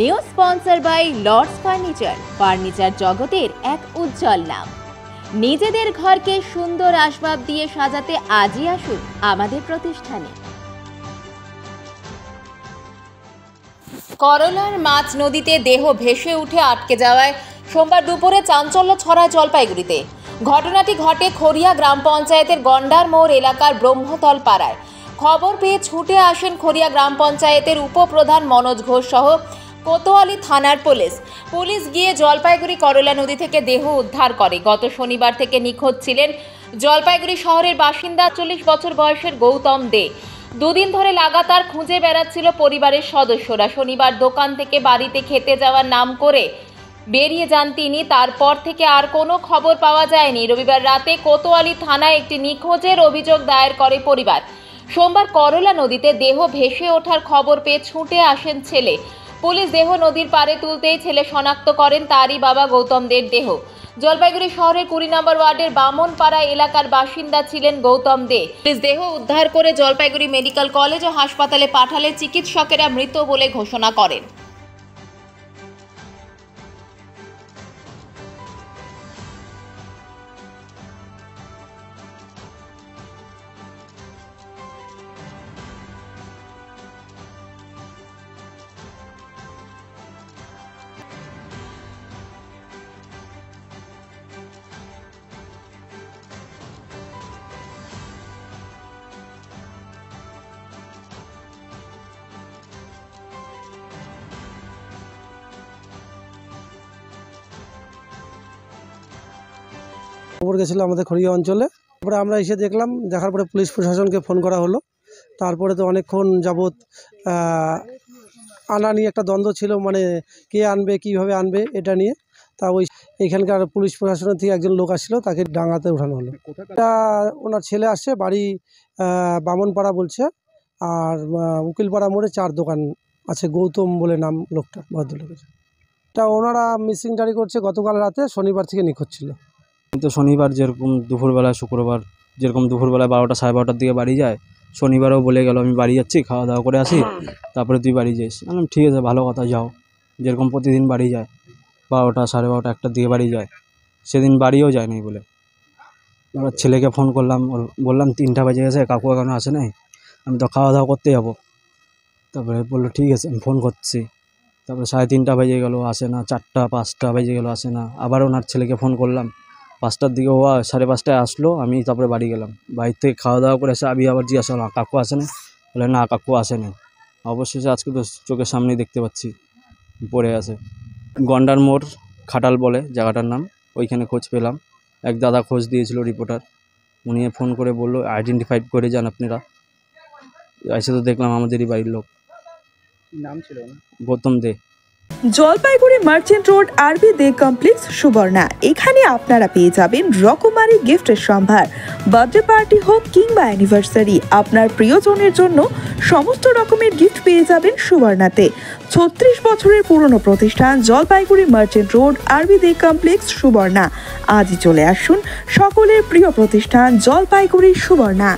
New sponsor by Lords furniture জগতের এক উজ্জ্বল নাম। নিজেদের ঘরকে সুন্দর আসবাব দিয়ে সাজাতে আজই আসুন আমাদের প্রতিষ্ঠানে। করলার মাছ নদীতে দেহ ভেসে উঠে আটকে যাওয়ায় সোমবার দুপুরে চাঞ্চল্য ছড়ায় জলপাইগুড়িতে। ঘটনাটি ঘটে খড়িয়া গ্রাম পঞ্চায়েতের গন্ডার মোড় এলাকার ব্রহ্মতল পাড়ায়। খবর পেয়ে ছুটে আসেন খড়িয়া গ্রাম পঞ্চায়েতের উপপ্রধান মনোজ ঘোষ সহ কোতোয়ালি থানার পুলিশ গিয়ে জলপাইগুড়ি করলা নদী থেকে দেহ উদ্ধার করে। গত শনিবার থেকে নিখোঁজ ছিলেন জলপাইগুড়ি শহরের বাসিন্দা 40 বছর বয়সের গৌতম দে। দুদিন ধরে লাগাতার খুঁজে বেড়াচ্ছিল পরিবারের সদস্যরা। শনিবার দোকান থেকে বাড়িতে খেতে যাওয়ার নাম করে বেরিয়ে যান তিনি। তারপর থেকে আর কোনো খবর পাওয়া যায়নি। রবিবার রাতে কোতোয়ালি থানায় একটি নিখোঁজের অভিযোগ দায়ের করে পরিবার। সোমবার করলা নদীতে দেহ ভেসে ওঠার খবর পেয়ে ছুটে আসেন ছেলে। পুলিশ দেহ নদীর পাড়ে তুলতেই ছেলে শনাক্ত করেন তারই বাবা গৌতম দের দেহ। জলপাইগুড়ি শহরের 20 নম্বর ওয়ার্ডের বামনপাড়া এলাকার বাসিন্দা ছিলেন গৌতম দে। পুলিশ দেহ উদ্ধার করে জলপাইগুড়ি মেডিকেল কলেজ ও হাসপাতালে পাঠালে চিকিৎসকেরা মৃত বলে ঘোষণা করেন। খবর গেছিলো আমাদের খড়িয়া অঞ্চলে। তারপরে আমরা এসে দেখলাম, দেখার পরে পুলিশ প্রশাসনকে ফোন করা হলো। তারপরে তো অনেকক্ষণ যাবৎ আনা নিয়ে একটা দ্বন্দ্ব ছিল, মানে কে আনবে কীভাবে আনবে এটা নিয়ে। তা এইখানকার পুলিশ প্রশাসনের থেকে একজন লোক আসছিল, তাকে ডাঙাতে উঠানো হলো। এটা ওনার ছেলে আসছে, বাড়ি বামনপাড়া বলছে, আর উকিলপাড়া মোড়ে 4 দোকান আছে। গৌতম বলে নাম লোকটা, ভদ্রলোকের। এটা ওনারা মিসিং জারি করছে গতকাল রাতে, শনিবার থেকে নিখোঁজ ছিল। তো শনিবার যেরকম দুপুরবেলা, শুক্রবার যেরকম দুপুরবেলা 12টা সাড়ে 12টার দিকে বাড়ি যায়, শনিবারও বলে গেল আমি বাড়ি যাচ্ছি, খাওয়া দাওয়া করে আসি, তারপরে তুই বাড়ি যাস। বললাম ঠিক আছে, ভালো কথা, যাও। যেরকম প্রতিদিন বাড়ি যায়, 12টা সাড়ে 12টা 1টার দিকে বাড়ি যায়, সেদিন বাড়িও যায়নি বলে। এবার ছেলেকে ফোন করলাম, বললাম 3টা বেজে গেছে, কাকু এখনো আসে নাই, আমি তো খাওয়া দাওয়া করতে যাবো। তারপরে বললো ঠিক আছে, আমি ফোন করছি। তারপরে 3:30 বেজে গেলো, আসে না। 4টা 5টা বেজে গেলো, আসে না। আবার ওনার ছেলেকে ফোন করলাম, 5টার দিকে ও 5:30টায় আসলো। আমি তারপরে বাড়ি গেলাম, বাড়ির থেকে খাওয়া দাওয়া করে এসে আমি আবার জিজ্ঞাসা করলাম কাকু আসে না? বলে না, কাকু আসেনি। অবশেষে আজকে তো চোখের সামনেই দেখতে পাচ্ছি পড়ে আছে। গন্ডার মোড় খাটাল বলে জায়গাটার নাম, ওইখানে খোঁজ পেলাম। এক দাদা খোঁজ দিয়েছিল, রিপোর্টার, উনি ফোন করে বললো আইডেন্টিফাইড করে যান আপনারা। এসে তো দেখলাম আমাদেরই বাড়ির লোক। নাম ছিল না? গৌতম দে। জলপাইগুড়ি মার্চেন্ট রোড আরবি দে কমপ্লেক্স সুবর্ণা। এখানে আপনারা পেয়ে যাবেন রকমারি গিফটের সম্ভার। বার্থডে পার্টি হোক কিংবা অ্যানিভার্সারি, আপনার প্রিয়জনের জন্য সমস্ত রকমের গিফট পেয়ে যাবেন সুবর্ণাতে। 36 বছরের পুরনো প্রতিষ্ঠান জলপাইগুড়ি মার্চেন্ট রোড আরবি দে কমপ্লেক্স সুবর্ণা। আজই চলে আসুন সকলের প্রিয় প্রতিষ্ঠান জলপাইগুড়ি সুবর্ণা।